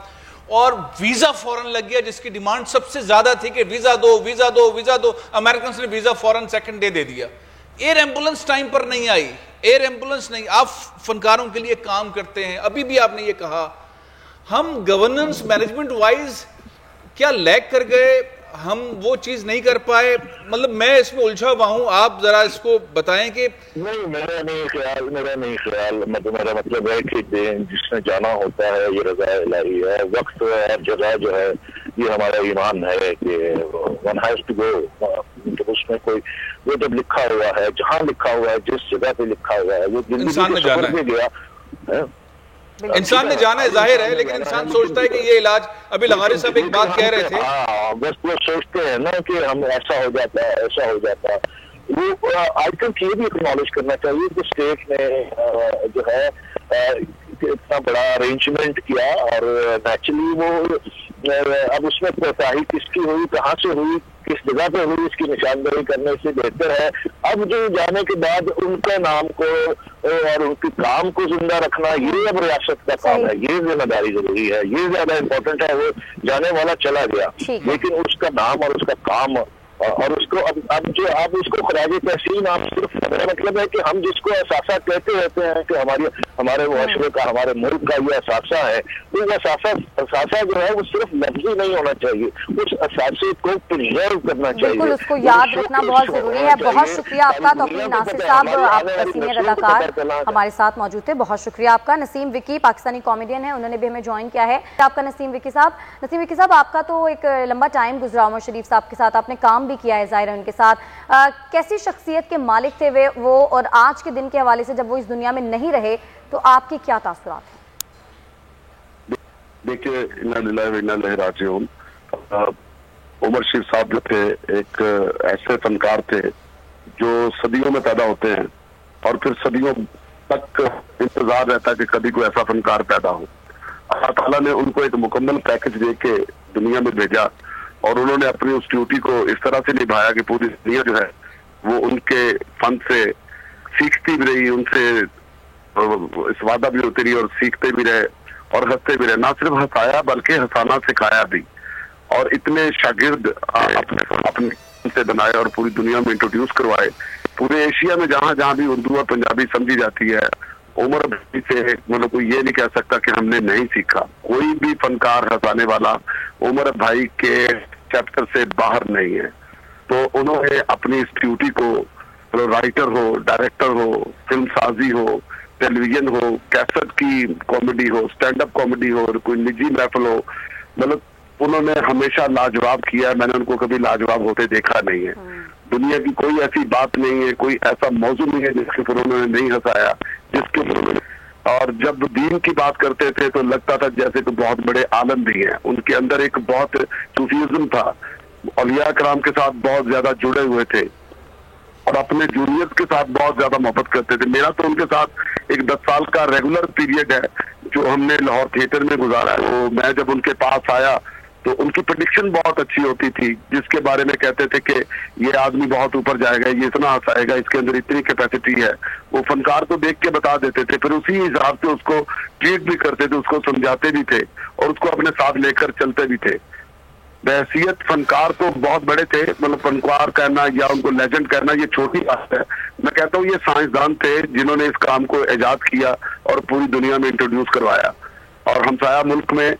اور ویزا فوراً لگ گیا جس کی ڈیمانڈ سب سے زیادہ تھی کہ ویزا دو ویزا دو ویزا دو. امریکنس نے ویزا فوراً سیکنڈ ڈے دے دیا. ایئر ایمبولنس ٹائم پر نہیں آئی، ایئر ایمبولنس نہیں. آپ فنکاروں کے لیے کام کرتے ہیں، ابھی بھی آپ نے یہ کہا ہم گورننس مینجمنٹ وائز کیا لیک کر گئے, ہم وہ چیز نہیں کر پائے؟ مطلب میں اس میں الجھا ہوا ہوں, آپ ذرا اس کو بتائیں کہ نہیں, میرا نہیں خیال میرا مطلب ہے کہ جس میں جانا ہوتا ہے یہ رضا الہی ہے, وقت اور جگہ جو ہے یہ ہمارا ایمان ہے کہ ون ہیز ٹو گو. اس میں کوئی وہ جب لکھا ہوا ہے, جہاں لکھا ہوا ہے, جس جگہ پہ لکھا ہوا ہے, وہ انسان نے جانا ہے, گیا انسان نے جانا ہے, ظاہر ہے, لیکن انسان سوچتا ہے کہ یہ علاج, ابھی لغاری صاحب ایک بات کہہ رہے تھے, بس وہ سوچتے ہیں نا کہ ہم ایسا ہو جاتا ہے, ایسا ہو جاتا ہے. وہ آج تک یہ بھی اکنالج کرنا چاہیے کہ اسٹیٹ نے جو ہے اتنا بڑا ارینجمنٹ کیا اور نیچرلی وہ اب اس میں کوتاہی کس کی ہوئی, کہاں سے ہوئی, کس جگہ پہ ہوئی, اس کی نشاندہی کرنے سے بہتر ہے اب جو جانے کے بعد ان کے نام کو اور ان کے کام کو زندہ رکھنا یہ اب ریاست کا کام ہے, یہ ذمہ داری ضروری ہے, یہ زیادہ امپورٹنٹ ہے. وہ جانے والا چلا گیا لیکن اس کا نام اور اس کا کام اور اس کو اب جو آپ اس کو خراج تحسین, آپ صرف میرا مطلب ہے کہ ہم جس کو اثاثہ کہتے رہتے ہیں کہ ہمارے معاشرے کا, ہمارے ملک کا یہ اثاثہ ہے, وہ اثاثہ جو ہے وہ صرف لفظی نہیں ہونا چاہیے, اس اثاثے کو پرزرو کرنا چاہیے, بالکل اس کو یاد رکھنا بہت ضروری ہے. بہت شکریہ آپ کا توقیر ناصر صاحب, آپ سینئر اداکار ہمارے ساتھ موجود تھے, بہت شکریہ آپ کا. نسیم وکی پاکستانی کامیڈین ہے, انہوں نے بھی ہمیں جوائن کیا ہے. آپ کا نسیم وکی صاحب, آپ کا تو ایک لمبا ٹائم گزرا عمر شریف صاحب کے ساتھ, آپ نے کام بھی کیا ہے ظاہر ہے ان کے ساتھ. کیسی شخصیت کے مالک تھے وہ, اور آج کے دن کے حوالے سے جب وہ اس دنیا میں نہیں رہے تو آپ کی کیا تاثرات ہیں؟ دیکھیے, انا للہ و انا الیہ راجعون. عمر شریف صاحب جو تھے ایک ایسے فنکار تھے جو صدیوں میں پیدا ہوتے ہیں اور پھر صدیوں تک انتظار رہتا ہے کہ کبھی کوئی ایسا فنکار پیدا ہو. اللہ تعالیٰ نے ان کو ایک مکمل پیکج دے کے دنیا میں بھیجا اور انہوں نے اپنی اس ڈیوٹی کو اس طرح سے نبھایا کہ پوری دنیا جو ہے وہ ان کے فن سے سیکھتی بھی رہی, ان سے استفادہ بھی ہوتی رہی اور سیکھتے بھی رہے اور ہنستے بھی رہے. نہ صرف ہنسایا بلکہ ہنسانا سکھایا بھی, اور اتنے شاگرد اپنے سے بنائے اور پوری دنیا میں انٹروڈیوس کروائے. پورے ایشیا میں جہاں جہاں بھی اردو اور پنجابی سمجھی جاتی ہے, عمر بھائی سے مطلب کوئی یہ نہیں کہہ سکتا کہ ہم نے نہیں سیکھا. کوئی بھی فنکار ہنسانے والا عمر بھائی کے چیپٹر سے باہر نہیں ہے. تو انہوں نے اپنی اس ڈیوٹی کو, رائٹر ہو, ڈائریکٹر ہو, فلم سازی ہو, ٹیلی ویژن ہو, کیسٹ کی کامیڈی ہو, اسٹینڈ اپ کامیڈی ہو, کوئی نجی محفل ہو, مطلب انہوں نے ہمیشہ لاجواب کیا ہے. میں نے ان کو کبھی لاجواب ہوتے دیکھا نہیں ہے. دنیا کی کوئی ایسی بات نہیں ہے, کوئی ایسا موضوع نہیں ہے جس کے اوپر انہوں نے نہیں ہنسایا, جس کے اوپر. اور جب دین کی بات کرتے تھے تو لگتا تھا جیسے کہ بہت بڑے عالم بھی ہیں. ان کے اندر ایک بہت صوفیزم تھا, اولیاء کرام کے ساتھ بہت زیادہ جڑے ہوئے تھے اور اپنے جوریت کے ساتھ بہت زیادہ محبت کرتے تھے. میرا تو ان کے ساتھ ایک 10 سال کا ریگولر پیریڈ ہے جو ہم نے لاہور تھیٹر میں گزارا ہے. تو میں جب ان کے پاس آیا تو ان کی پریڈکشن بہت اچھی ہوتی تھی, جس کے بارے میں کہتے تھے کہ یہ آدمی بہت اوپر جائے گا, یہ اتنا ہنسائے گا, اس کے اندر اتنی کیپیسٹی ہے. وہ فنکار کو دیکھ کے بتا دیتے تھے, پھر اسی حساب سے اس کو ٹریٹ بھی کرتے تھے, اس کو سمجھاتے بھی تھے اور اس کو اپنے ساتھ لے کر چلتے بھی تھے. بحیثیت فنکار تو بہت بڑے تھے, مطلب فنکار کہنا یا ان کو لیجنڈ کہنا یہ چھوٹی بات ہے. میں کہتا ہوں یہ سائنسدان تھے جنہوں نے اس کام کو ایجاد کیا اور پوری دنیا میں انٹروڈیوس کروایا. اور ہمسایہ ملک میں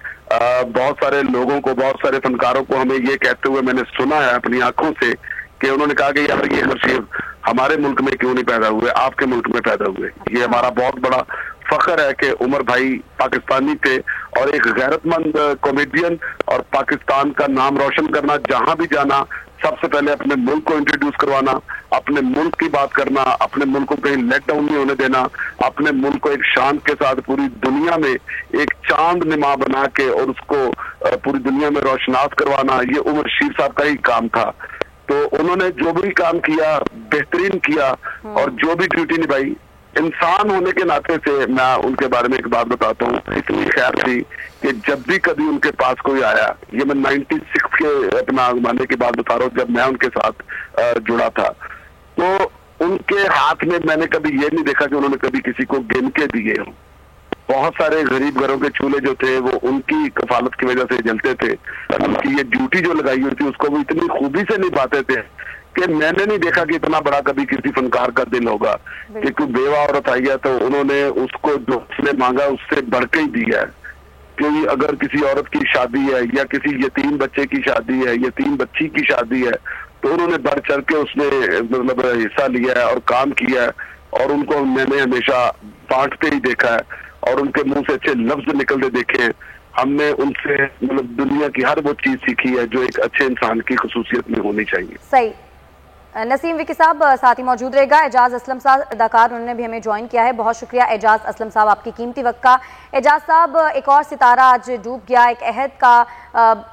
بہت سارے لوگوں کو, بہت سارے فنکاروں کو ہمیں یہ کہتے ہوئے میں نے سنا ہے اپنی آنکھوں سے کہ انہوں نے کہا کہ یار یہ عمر شریف ہمارے ملک میں کیوں نہیں پیدا ہوئے, آپ کے ملک میں پیدا ہوئے. یہ ہمارا بہت بڑا فخر ہے کہ عمر بھائی پاکستانی تھے اور ایک غیرت مند کامیڈین, اور پاکستان کا نام روشن کرنا, جہاں بھی جانا سب سے پہلے اپنے ملک کو انٹروڈیوس کروانا, اپنے ملک کی بات کرنا, اپنے ملک کو کہیں لیٹ ڈاؤن نہیں ہونے دینا, اپنے ملک کو ایک شان کے ساتھ پوری دنیا میں ایک چاند نما بنا کے اور اس کو پوری دنیا میں روشناس کروانا, یہ عمر شریف صاحب کا ہی کام تھا. تو انہوں نے جو بھی کام کیا بہترین کیا, اور جو بھی ڈیوٹی نبھائی, انسان ہونے کے ناطے سے میں ان کے بارے میں ایک بات بتاتا ہوں. اتنی خیر تھی کہ جب بھی کبھی ان کے پاس کوئی آیا, یہ میں 96 کے اپنا زمانے کی بات بتا رہا ہوں جب میں ان کے ساتھ جڑا تھا, تو ان کے ہاتھ میں میں نے کبھی یہ نہیں دیکھا کہ انہوں نے کبھی کسی کو گن کے دیے ہوں. بہت سارے غریب گھروں کے چولہے جو تھے وہ ان کی کفالت کی وجہ سے جلتے تھے. ان کی یہ ڈیوٹی جو لگائی ہوئی تھی اس کو وہ اتنی خوبی سے نبھاتے تھے کہ میں نے نہیں دیکھا کہ اتنا بڑا کبھی کسی فنکار کا دل ہوگا کہ کوئی بیوہ عورت آئی ہے تو انہوں نے اس کو جو اس نے مانگا اس سے بڑھ کے ہی دیا ہے. کہ اگر کسی عورت کی شادی ہے یا کسی یتیم بچے کی شادی ہے, یتیم بچی کی شادی ہے, تو انہوں نے بڑھ چڑھ کے اس میں مطلب حصہ لیا ہے اور کام کیا ہے, اور ان کو میں نے ہمیشہ بانٹتے ہی دیکھا ہے اور ان کے منہ سے اچھے لفظ نکلتے دیکھے ہیں. ہم نے ان سے مطلب دنیا کی ہر وہ چیز سیکھی ہے جو ایک اچھے انسان کی خصوصیت میں ہونی چاہیے. صحیح. نسیم وکی صاحب ساتھ ہی موجود رہے گا. اعجاز اسلم صاحب اداکار, انہوں نے بھی ہمیں جوائن کیا ہے. بہت شکریہ اعجاز اسلم صاحب آپ کی قیمتی وقت کا. اعجاز صاحب, ایک اور ستارہ آج ڈوب گیا, ایک عہد کا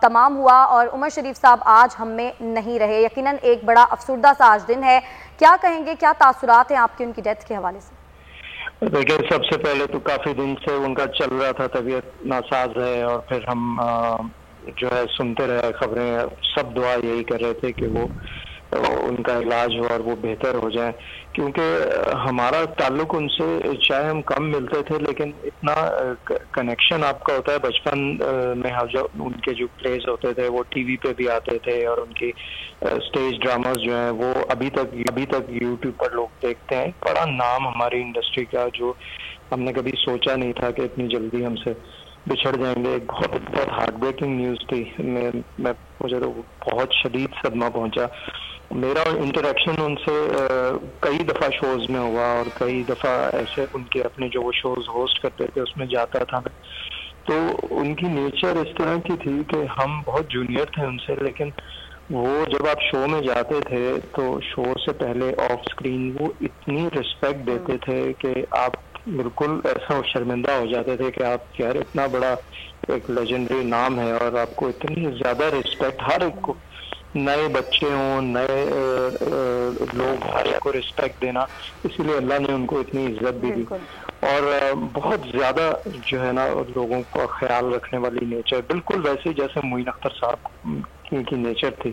تمام ہوا اور عمر شریف صاحب آج ہم میں نہیں رہے. یقیناً ایک بڑا افسردہ سا آج دن ہے. کیا کہیں گے, کیا تاثرات ہیں آپ کی ان کی ڈیتھ کے حوالے سے؟ دیکھیں, سب سے پہلے تو کافی دن سے ان کا چل رہا تھا, طبیعت ناساز ہے, اور پھر ہم جو ہے سنتے رہے خبریں, سب دعا یہی کر رہے تھے کہ وہ ان کا علاج ہو اور وہ بہتر ہو جائیں, کیونکہ ہمارا تعلق ان سے چاہے ہم کم ملتے تھے لیکن اتنا کنیکشن آپ کا ہوتا ہے. بچپن میں جو ان کے جو پلیز ہوتے تھے وہ ٹی وی پہ بھی آتے تھے, اور ان کی اسٹیج ڈراماز جو ہیں وہ ابھی تک یوٹیوب پر لوگ دیکھتے ہیں. بڑا نام ہماری انڈسٹری کا, جو ہم نے کبھی سوچا نہیں تھا کہ اتنی جلدی ہم سے بچھڑ جائیں گے. ایک بہت ہارٹ بریکنگ نیوز تھی. مجھے تو بہت شدید صدمہ پہنچا. میرا انٹریکشن ان سے کئی دفعہ شوز میں ہوا, اور کئی دفعہ ایسے ان کے اپنے جو وہ شوز ہوسٹ کرتے تھے اس میں جاتا تھا میں. تو ان کی نیچر اس طرح کی تھی کہ ہم بہت جونیئر تھے ان سے, لیکن وہ جب آپ شو میں جاتے تھے تو شو سے پہلے آف اسکرین وہ اتنی رسپیکٹ دیتے تھے کہ آپ بالکل ایسا شرمندہ ہو جاتے تھے کہ آپ یار اتنا بڑا ایک لیجنڈری نام ہے اور آپ کو اتنی زیادہ رسپیکٹ, ہر ایک کو, نئے بچے ہوں, نئے لوگ, ہر ایک کو رسپیکٹ دینا. اسی لیے اللہ نے ان کو اتنی عزت بھی دی, اور بہت زیادہ جو ہے نا لوگوں کا خیال رکھنے والی نیچر, بالکل ویسے جیسے معین اختر صاحب کی نیچر تھی.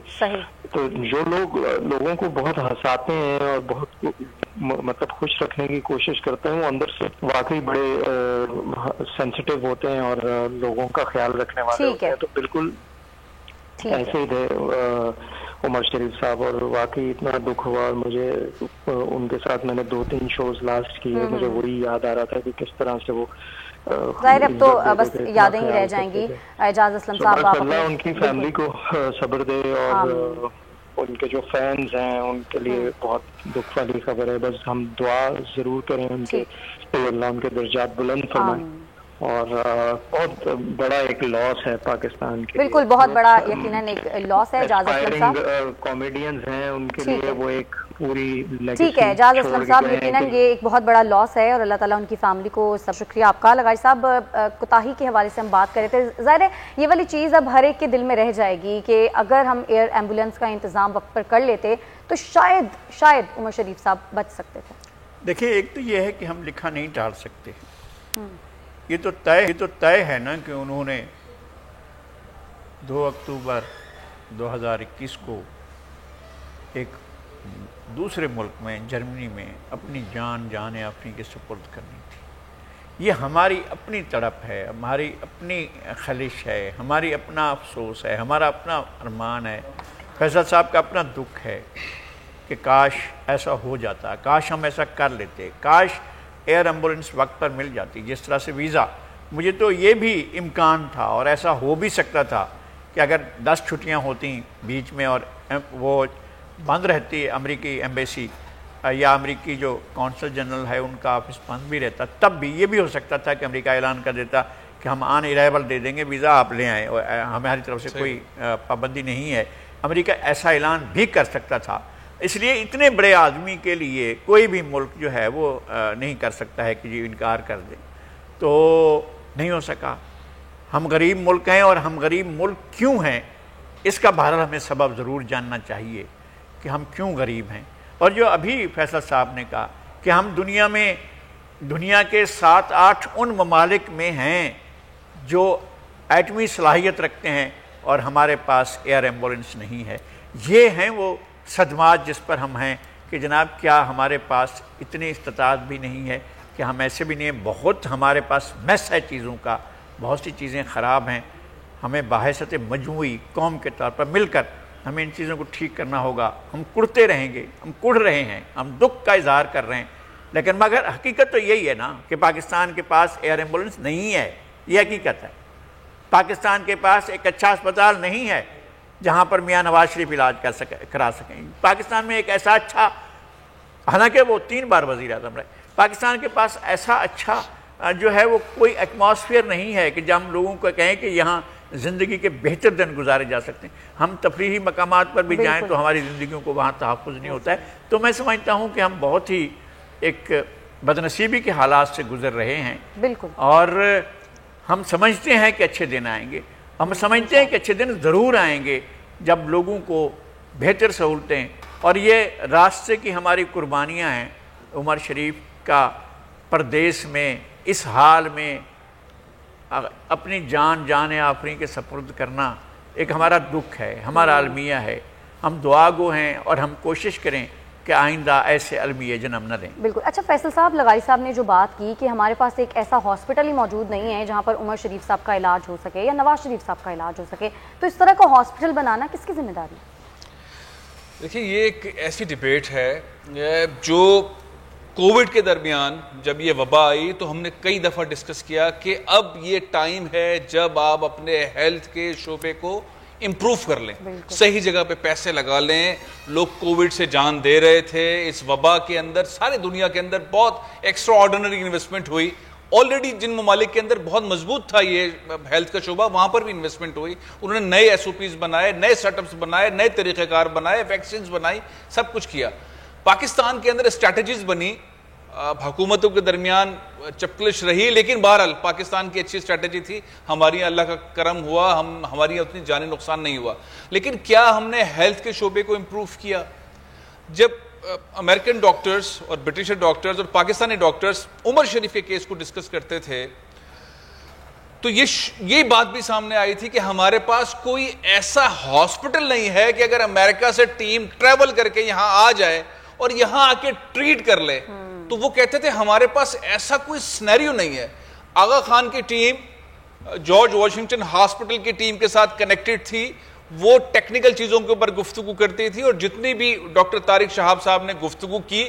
تو جو لوگ لوگوں کو بہت ہنساتے ہیں اور بہت مطلب خوش رکھنے کی کوشش کرتے ہیں, وہ اندر سے واقعی بڑے سینسیٹیو ہوتے ہیں اور لوگوں کا خیال رکھنے والے ہوتے ہیں. تو بالکل ایسے ہی تھے عمر شریف صاحب, اور واقعی اتنا دکھ ہوا. اور مجھے ان کے ساتھ میں نے 2-3 شوز لاسٹ کیے, مجھے وہی یاد آ رہا تھا کہ کس طرح سے وہ ظاہر اب تو بس یادیں ہی رہ جائیں گی. اعجاز اسلم صاحب, آپ اللہ ان کی فیملی کو صبر دے, اور ان کے جو فینز ہیں ان کے لیے بہت دکھ والی خبر ہے. بس ہم دعا ضرور کریں ان کے, اللہ ان کے درجات بلند فرمائے. اور بہت بڑا ایک لاس ہے پاکستان کے, بالکل بہت بڑا یقیناً ایک لاس ہے. اعجاز اسلم صاحب کامیڈینز ہیں, ان کے لیے وہ ایک پوری ٹھیک ہے. اعجاز اسلم صاحب, یقیناً یہ ایک بہت بڑا لاس ہے, اور اللہ تعالیٰ ان کی فیملی کو. سب شکریہ آپ کا. لغاری صاحب, کوتاہی کے حوالے سے ہم بات کر رہے تھے. ظاہر ہے یہ والی چیز اب ہر ایک کے دل میں رہ جائے گی کہ اگر ہم ایئر ایمبولینس کا انتظام وقت پر کر لیتے تو شاید عمر شریف صاحب بچ سکتے تھے. دیکھیں, ایک تو یہ ہے کہ ہم لکھا نہیں ڈال سکتے. یہ تو طے ہے نا کہ انہوں نے 2 اکتوبر 2021 کو ایک دوسرے ملک میں, جرمنی میں, اپنی جان اپنی کے سپرد کرنی تھی. یہ ہماری اپنی تڑپ ہے, ہماری اپنی خلش ہے, ہماری اپنا افسوس ہے, ہمارا اپنا ارمان ہے. فیصل صاحب کا اپنا دکھ ہے کہ کاش ایسا ہو جاتا, کاش ہم ایسا کر لیتے, کاش ایئر ایمبولینس وقت پر مل جاتی. جس طرح سے ویزا, مجھے تو یہ بھی امکان تھا اور ایسا ہو بھی سکتا تھا کہ اگر 10 چھٹیاں ہوتی بیچ میں اور وہ بند رہتی امریکی ایمبیسی یا امریکی جو کونسل جنرل ہے ان کا آفس بند بھی رہتا, تب بھی یہ بھی ہو سکتا تھا کہ امریکہ اعلان کر دیتا کہ ہم آن ارائیول دے دیں گے, ویزا آپ لے آئیں, ہماری طرف سے کوئی پابندی نہیں ہے. امریکہ ایسا اعلان بھی کر سکتا تھا. اس لیے اتنے بڑے آدمی کے لیے کوئی بھی ملک جو ہے وہ نہیں کر سکتا ہے کہ جی انکار کر دے. تو نہیں ہو سکا. ہم غریب ملک ہیں, اور ہم غریب ملک کیوں ہیں اس کا بہرحال ہمیں سبب ضرور جاننا چاہیے کہ ہم کیوں غریب ہیں. اور جو ابھی فیصل صاحب نے کہا کہ ہم دنیا کے 7-8 ان ممالک میں ہیں جو ایٹمی صلاحیت رکھتے ہیں, اور ہمارے پاس ایئر ایمبولینس نہیں ہے. یہ ہیں وہ صدمات جس پر ہم ہیں کہ جناب کیا ہمارے پاس اتنی استطاعت بھی نہیں ہے کہ ہم ایسے بھی نہیں ہیں. بہت ہمارے پاس میس ہے چیزوں کا, بہت سی چیزیں خراب ہیں. ہمیں بحیثیت مجموعی قوم کے طور پر مل کر ہمیں ان چیزوں کو ٹھیک کرنا ہوگا. ہم کڑتے رہیں گے, ہم کڑ رہے ہیں, ہم دکھ کا اظہار کر رہے ہیں, لیکن مگر حقیقت تو یہی ہے نا کہ پاکستان کے پاس ایئر ایمبولینس نہیں ہے. یہ حقیقت ہے. پاکستان کے پاس ایک اچھا اسپتال نہیں ہے جہاں پر میاں نواز شریف علاج کرا سکیں. پاکستان میں ایک ایسا اچھا، حالانکہ وہ 3 بار وزیر اعظم رہے، پاکستان کے پاس ایسا اچھا جو ہے وہ کوئی ایٹماسفیئر نہیں ہے کہ جب ہم لوگوں کو کہیں کہ یہاں زندگی کے بہتر دن گزارے جا سکتے ہیں. ہم تفریحی مقامات پر بھی جائیں تو ہماری زندگیوں کو وہاں تحفظ نہیں ہوتا ہے. تو میں سمجھتا ہوں کہ ہم بہت ہی ایک بدنصیبی کے حالات سے گزر رہے ہیں. بالکل. اور ہم سمجھتے ہیں کہ اچھے دن آئیں گے. ہم سمجھتے ہیں کہ اچھے دن ضرور آئیں گے جب لوگوں کو بہتر سہولتیں، اور یہ راستے کی ہماری قربانیاں ہیں. عمر شریف کا پردیس میں اس حال میں اپنی جان آفرین کے سپرد کرنا ایک ہمارا دکھ ہے، ہمارا المیہ ہے. ہم دعا گو ہیں اور ہم کوشش کریں کہ آئندہ ایسے المیہ جنم نہ دیں. بالکل. اچھا فیصل صاحب، لغاری صاحب نے جو بات کی کہ ہمارے پاس ایک ایسا ہاسپٹل ہی موجود نہیں ہے جہاں پر عمر شریف صاحب کا علاج ہو سکے یا نواز شریف صاحب کا علاج ہو سکے، تو اس طرح کا ہاسپٹل بنانا کس کی ذمہ داری ہے؟ دیکھیے، یہ ایک ایسی ڈیبیٹ ہے جو کووڈ کے درمیان جب یہ وبا آئی تو ہم نے کئی دفعہ ڈسکس کیا کہ اب یہ ٹائم ہے جب آپ اپنے ہیلتھ کے شعبے کو امپروو کر لیں، صحیح جگہ پہ پیسے لگا لیں. لوگ کووڈ سے جان دے رہے تھے، اس وبا کے اندر سارے دنیا کے اندر بہت ایکسٹرا آرڈنری انویسٹمنٹ ہوئی. آلریڈی جن ممالک کے اندر بہت مضبوط تھا یہ ہیلتھ کا شعبہ، وہاں پر بھی انویسٹمنٹ ہوئی. انہوں نے نئے ایس او پیز بنائے، نئے سیٹ اپس بنائے، نئے طریقہ کار بنائے، ویکسینز بنائی، سب کچھ کیا. پاکستان کے اندر اسٹریٹجیز بنی، حکومتوں کے درمیان چپکلش رہی، لیکن بہرحال پاکستان کی اچھی اسٹریٹجی تھی. ہماری اللہ کا کرم ہوا، ہماری اتنی جانی نقصان نہیں ہوا. لیکن کیا ہم نے ہیلتھ کے شعبے کو امپروو کیا؟ جب امریکن ڈاکٹرز اور برٹش ڈاکٹرز اور پاکستانی ڈاکٹرز عمر شریف کے کیس کو ڈسکس کرتے تھے تو یہ بات بھی سامنے آئی تھی کہ ہمارے پاس کوئی ایسا ہاسپٹل نہیں ہے کہ اگر امریکہ سے ٹیم ٹریول کر کے یہاں آ جائے اور یہاں آ کے ٹریٹ کر لے. تو وہ کہتے تھے ہمارے پاس ایسا کوئی سینیریو نہیں ہے. آغا خان کی ٹیم جارج واشنگٹن ہاسپٹل کی ٹیم کے ساتھ کنیکٹڈ تھی، وہ ٹیکنیکل چیزوں کے اوپر گفتگو کرتی تھی، اور جتنی بھی ڈاکٹر طارق شہاب صاحب نے گفتگو کی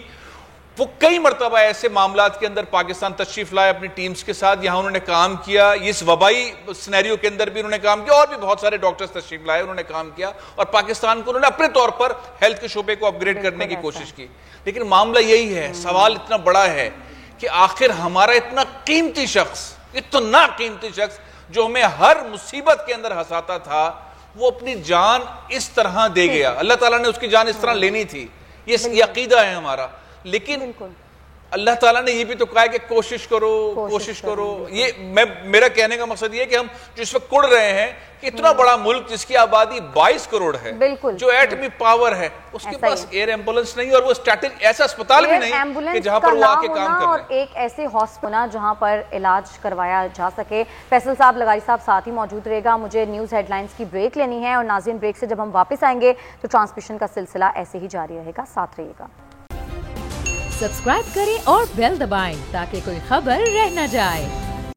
وہ کئی مرتبہ ایسے معاملات کے اندر پاکستان تشریف لائے اپنی ٹیمز کے ساتھ، یہاں انہوں نے کام کیا. اس وبائی سینیریو کے اندر بھی انہوں نے کام کیا، اور بھی بہت سارے ڈاکٹرز تشریف لائے، انہوں نے کام کیا، اور پاکستان کو انہوں نے اپنے طور پر ہیلتھ کے شعبے کو اپ گریڈ کرنے کی کوشش کی. لیکن معاملہ یہی ہے، سوال اتنا بڑا ہے کہ آخر ہمارا اتنا قیمتی شخص جو ہمیں ہر مصیبت کے اندر ہنساتا تھا، وہ اپنی جان اس طرح دے گیا. اللہ تعالیٰ نے اس کی جان اس طرح لینی تھی، یہ عقیدہ ہے ہمارا. لیکن اللہ تعالیٰ نے یہ بھی تو کہا ہے کہ کوشش کرو. یہ میرا کہنے کا مقصد یہ ہے کہ ہم جو اس وقت کڑ رہے ہیں کہ اتنا بڑا ملک جس کی آبادی 22 کروڑ ہے، جو ایٹمی پاور ہے، اس کے پاس ایئر ایمبولنس نہیں، اور وہ ایسا اسپتال بھی نہیں کہ جہاں پر وہ آ کے کام کریں، اور ایک ایسے ہاسپٹل جہاں پر علاج کروایا جا سکے. فیصل صاحب، لغاری صاحب ساتھ ہی موجود رہے گا. مجھے نیوز ہیڈ لائنز کی بریک لینی ہے، اور ناظرین بریک سے جب ہم واپس آئیں گے تو ٹرانسمیشن کا سلسلہ ایسے ہی جاری رہے گا. ساتھ رہیے گا. سبسکرائب کریں اور بیل دبائیں تاکہ کوئی خبر رہ نہ جائے.